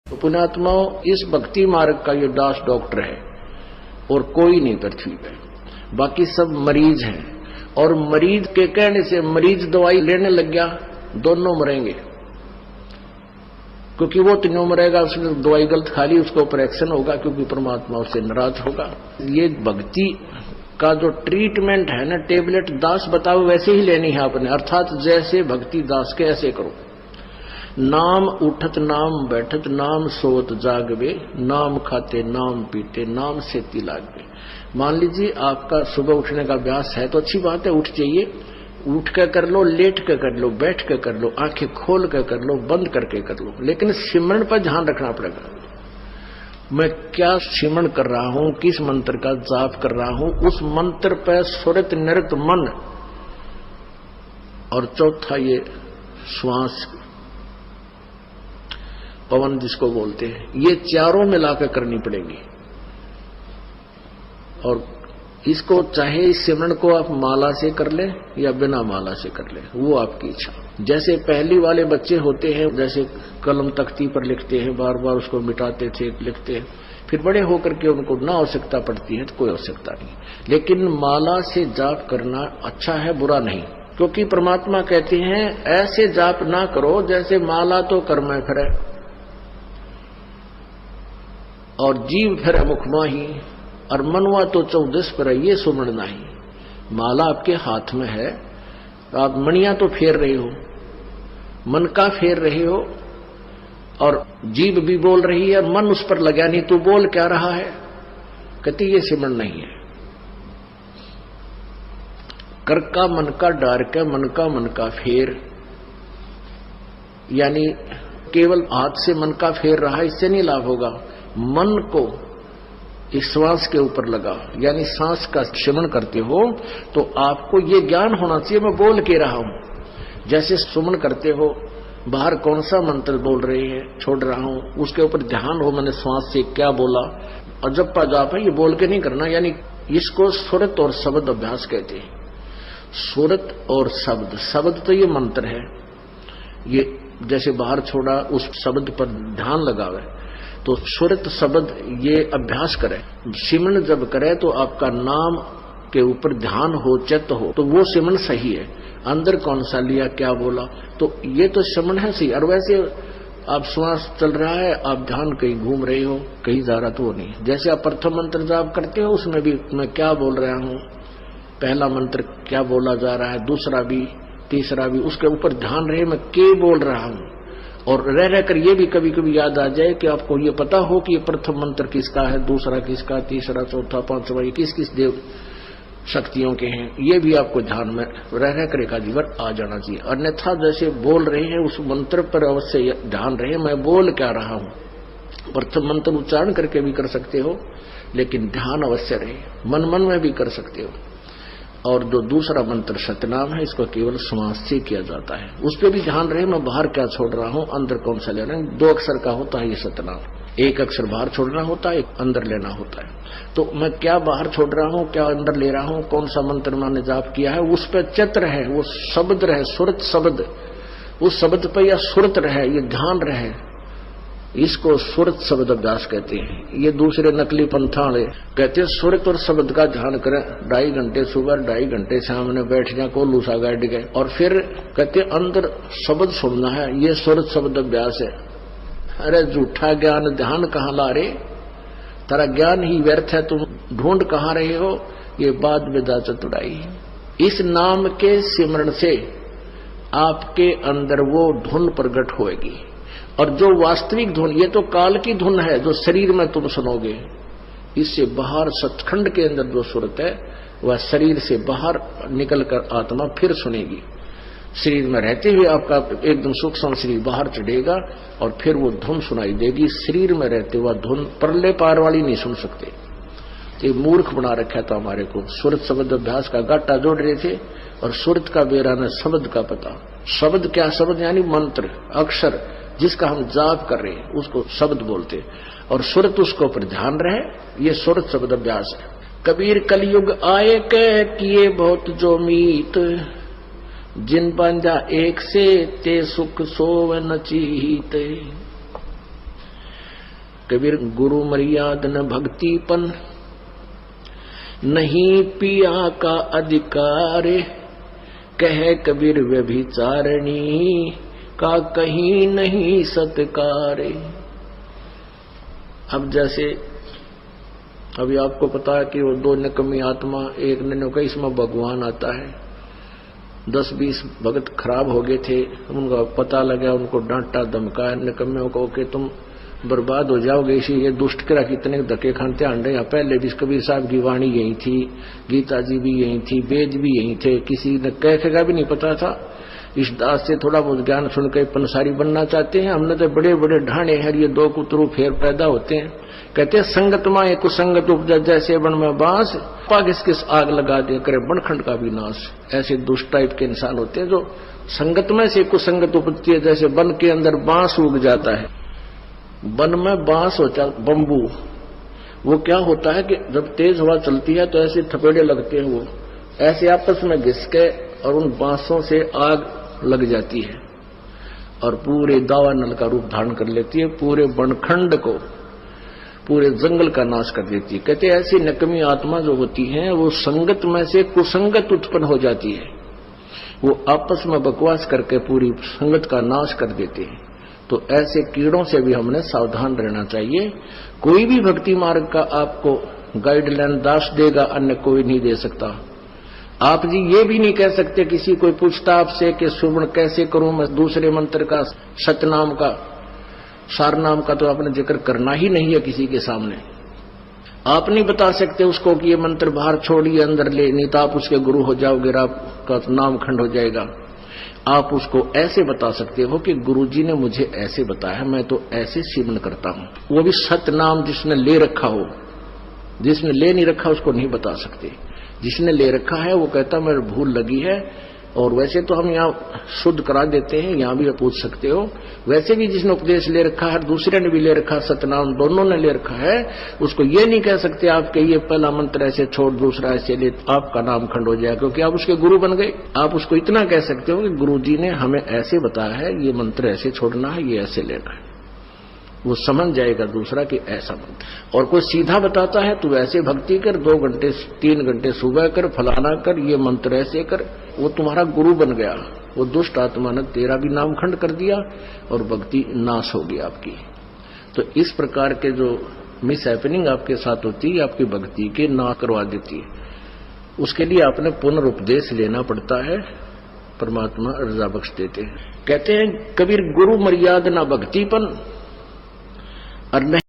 तो पुण्यात्माओं, इस भक्ति मार्ग का ये दास डॉक्टर है और कोई नहीं पृथ्वी पे, बाकी सब मरीज हैं। और मरीज के कहने से मरीज दवाई लेने लग गया, दोनों मरेंगे, क्योंकि वो तीनों मरेगा, उसने दवाई गलत खा ली, उसका ऊपर एक्शन होगा, क्योंकि परमात्मा उससे नाराज होगा। ये भक्ति का जो ट्रीटमेंट है ना, टेबलेट दास बताओ वैसे ही लेनी है आपने, अर्थात जैसे भक्ति दास के ऐसे करो। नाम उठत नाम बैठत नाम सोत जागवे, नाम खाते नाम पीते नाम सेती लागवे। मान लीजिए आपका सुबह उठने का अभ्यास है तो अच्छी बात है, उठ जाइए, उठ कर कर लो, लेट कर कर लो, बैठ कर कर लो, आंखें खोल कर कर लो, बंद करके कर लो, लेकिन सिमरन पर ध्यान रखना पड़ेगा। मैं क्या सिमरन कर रहा हूं, किस मंत्र का जाप कर रहा हूं, उस मंत्र पर सुरत निरत मन। और चौथा ये श्वास, पवन जिसको बोलते हैं, ये चारों मिलाकर करनी पड़ेगी। और इसको चाहे इस सिमरन को आप माला से कर ले या बिना माला से कर ले, वो आपकी इच्छा। जैसे पहली वाले बच्चे होते हैं, जैसे कलम तख्ती पर लिखते हैं, बार बार उसको मिटाते थे, लिखते हैं, फिर बड़े होकर के उनको ना आवश्यकता पड़ती है तो कोई आवश्यकता नहीं। लेकिन माला से जाप करना अच्छा है, बुरा नहीं, क्योंकि परमात्मा कहते हैं ऐसे जाप ना करो जैसे माला तो कर में फिरे और जीव फिर मुख माही और मनवा तो 14 पर, ये सुमरण नहीं। माला आपके हाथ में है, आप मणियां तो फेर रहे हो, मन का फेर रहे हो, और जीभ भी बोल रही है और मन उस पर लगा नहीं, तू बोल क्या रहा है, कहती ये सिमरण नहीं है। कर का मन का डार के मन का फेर, यानी केवल हाथ से मन का फेर रहा, इससे नहीं लाभ होगा। मन को इस श्वास के ऊपर लगा, यानी सांस का सिमरन करते हो तो आपको ये ज्ञान होना चाहिए मैं बोल के रहा हूं। जैसे सुमन करते हो, बाहर कौन सा मंत्र बोल रहे हैं, छोड़ रहा हूं, उसके ऊपर ध्यान हो, मैंने श्वास से क्या बोला। और जब जाप है, ये बोल के नहीं करना, यानी इसको सुरत और शब्द अभ्यास कहते हैं। सुरत और शब्द, शब्द तो ये मंत्र है, ये जैसे बाहर छोड़ा उस शब्द पर ध्यान लगावे, तो सुरत शब्द ये अभ्यास करे। सिमरन जब करे तो आपका नाम के ऊपर ध्यान हो, चित्त हो, तो वो सिमरन सही है। अंदर कौन सा लिया, क्या बोला, तो ये तो सिमरन है सही। और वैसे आप श्वास चल रहा है, आप ध्यान कहीं घूम रहे हो, कहीं जा रहा तो वो नहीं। जैसे आप प्रथम मंत्र जाप करते हो, उसमें भी मैं क्या बोल रहा हूं, पहला मंत्र क्या बोला जा रहा है, दूसरा भी, तीसरा भी, उसके ऊपर ध्यान रहे मैं क्या बोल रहा हूं। और रह कर ये भी कभी कभी याद आ जाए कि आपको ये पता हो कि ये प्रथम मंत्र किसका है, दूसरा किसका, तीसरा, चौथा, पांचवा, ये किस किस देव शक्तियों के हैं, ये भी आपको ध्यान में रह कर एक जीवन आ जाना चाहिए। अन्यथा जैसे बोल रहे हैं उस मंत्र पर अवश्य ध्यान रहे मैं बोल क्या रहा हूं। प्रथम मंत्र उच्चारण करके भी कर सकते हो, लेकिन ध्यान अवश्य रहे, मन मन में भी कर सकते हो। और जो दूसरा मंत्र सतनाम है, इसको केवल श्वास से किया जाता है, उस पर भी ध्यान रहे मैं बाहर क्या छोड़ रहा हूं, अंदर कौन सा लेना है। 2 अक्षर का होता है ये सतनाम, 1 अक्षर बाहर छोड़ना होता है, 1 अंदर लेना होता है। तो मैं क्या बाहर छोड़ रहा हूं, क्या अंदर ले रहा हूं, कौन सा मंत्र मैंने जाप किया है, उस पर चित्त रहे, वो शब्द रहे, सुरत शब्द, उस शब्द पर या सुरत रहे, ये ध्यान रहे, इसको सुरत शब्द अभ्यास कहते हैं। ये दूसरे नकली पंथा वाले कहते हैं सुरत और शब्द का ध्यान करें, 2.5 घंटे सुबह, 2.5 घंटे सामने बैठ जाए, को लूसा गाड़ गए, और फिर कहते अंदर शब्द सुनना है, ये सुरत शब्द अभ्यास है। अरे झूठा ज्ञान ध्यान कहाँ ला रहे, तेरा ज्ञान ही व्यर्थ है, तुम ढूंढ कहाँ रहे हो, ये बात विदा चतुराई। इस नाम के सिमरण से आपके अंदर वो धुन प्रकट होएगी, और जो वास्तविक धुन, ये तो काल की धुन है जो शरीर में तुम सुनोगे, इससे बाहर सचखंड के अंदर जो सुरत है वह शरीर से बाहर निकलकर आत्मा फिर सुनेगी। शरीर में रहते हुए आपका एकदम सूक्ष्म शरीर बाहर चढ़ेगा और फिर वो धुन सुनाई देगी। शरीर में रहते हुआ धुन परले पार वाली नहीं सुन सकते, ये मूर्ख बना रखा था हमारे को। सुरत शब्द अभ्यास का गाटा जोड़ रहे थे और सुरत का बेरा न शब्द का पता। शब्द क्या, शब्द यानी मंत्र, अक्षर, जिसका हम जाप कर रहे हैं उसको शब्द बोलते, और सुरत उसको ऊपर ध्यान रहे, ये सुरत शब्द अभ्यास है। कबीर कलयुग आए कह किए बहुत जो मीत, जिन बंजा एक से ते सुख सोव न चीत। कबीर गुरु मर्याद न भक्तिपन, नहीं पिया का अधिकार, कह कबीर व्यभिचारिणी का कहीं नहीं सत्कार। अब जैसे अभी आपको पता है कि वो दो निकम्मी आत्मा, एक ने कहा इसमें भगवान आता है, 10-20 भगत खराब हो गए थे, उनका पता लगा, उनको डांटा धमकाया निकम्मियों को कि तुम बर्बाद हो जाओगे, इसी ये दुष्ट करा कितने धक्के खानते आंडे। यहाँ पहले भी कबीर साहब की वाणी यही थी, गीता जी भी यही थी, वेद भी यही थे, किसी ने कह का भी नहीं पता था। इस दास से थोड़ा बहुत ज्ञान सुन के पंसारी बनना चाहते हैं, हमने तो बड़े बड़े ढाणे हैं, ये दो कुतरू फेर पैदा होते हैं। कहते हैं संगत माए कुसंगत उपजा, जैसे बन में बांस, पागिस किस आग लगा दे करे बनखंड का भी नाश। ऐसे दुष्ट टाइप के इंसान होते हैं जो संगत में से कुसंगत उपजती है, जैसे वन के अंदर बांस उग जाता है। वन में बांस होता बम्बू, वो क्या होता है कि जब तेज हवा चलती है तो ऐसे थपेड़े लगते हैं, वो ऐसे आपस में घिस के और उन बांसों से आग लग जाती है और पूरे दावानल का रूप धारण कर लेती है, पूरे बनखंड को, पूरे जंगल का नाश कर देती है। कहते ऐसी नकमी आत्मा जो होती है वो संगत में से कुसंगत उत्पन्न हो जाती है, वो आपस में बकवास करके पूरी संगत का नाश कर देते हैं। तो ऐसे कीड़ों से भी हमने सावधान रहना चाहिए। कोई भी भक्ति मार्ग का आपको गाइडलाइन दास देगा, अन्य कोई नहीं दे सकता। आप जी ये भी नहीं कह सकते, किसी कोई पूछता आपसे कि सुमन कैसे करूं मैं, दूसरे मंत्र का, सतनाम का, सारनाम का तो आपने जिक्र करना ही नहीं है किसी के सामने। आप नहीं बता सकते उसको कि ये मंत्र बाहर छोड़िए अंदर ले, नहीं तो आप उसके गुरु हो जाओगे, आपका नाम खंड हो जाएगा। आप उसको ऐसे बता सकते हो कि गुरुजी ने मुझे ऐसे बताया, मैं तो ऐसे सिमरन करता हूं। वो भी सतनाम जिसने ले रखा हो, जिसने ले नहीं रखा उसको नहीं बता सकते। जिसने ले रखा है वो कहता मेरे भूल लगी है, और वैसे तो हम यहाँ शुद्ध करा देते हैं, यहाँ भी पूछ सकते हो। वैसे भी जिसने उपदेश ले रखा है, दूसरे ने भी ले रखा, सतनाम दोनों ने ले रखा है, उसको ये नहीं कह सकते आप कि ये पहला मंत्र ऐसे छोड़ दूसरा ऐसे ले, आपका नाम खंड हो जाए, क्योंकि आप उसके गुरु बन गए। आप उसको इतना कह सकते हो कि गुरु जी ने हमें ऐसे बताया है, ये मंत्र ऐसे छोड़ना है, ये ऐसे लेना है, वो समझ जाएगा दूसरा कि ऐसा मंत्र। और कोई सीधा बताता है तो ऐसे भक्ति कर, 2 घंटे 3 घंटे सुबह कर, फलाना कर, ये मंत्र ऐसे कर, वो तुम्हारा गुरु बन गया। वो दुष्ट आत्मा ने तेरा भी नाम खंड कर दिया और भक्ति नाश होगी आपकी। तो इस प्रकार के जो मिस हैपनिंग आपके साथ होती है, आपकी भक्ति के नाश करवा देती है। उसके लिए आपने पुनरुपदेश लेना पड़ता है, परमात्मा रजा बख्श देते हैं। कहते हैं कबीर गुरु मर्यादा ना भक्तिपन और नहीं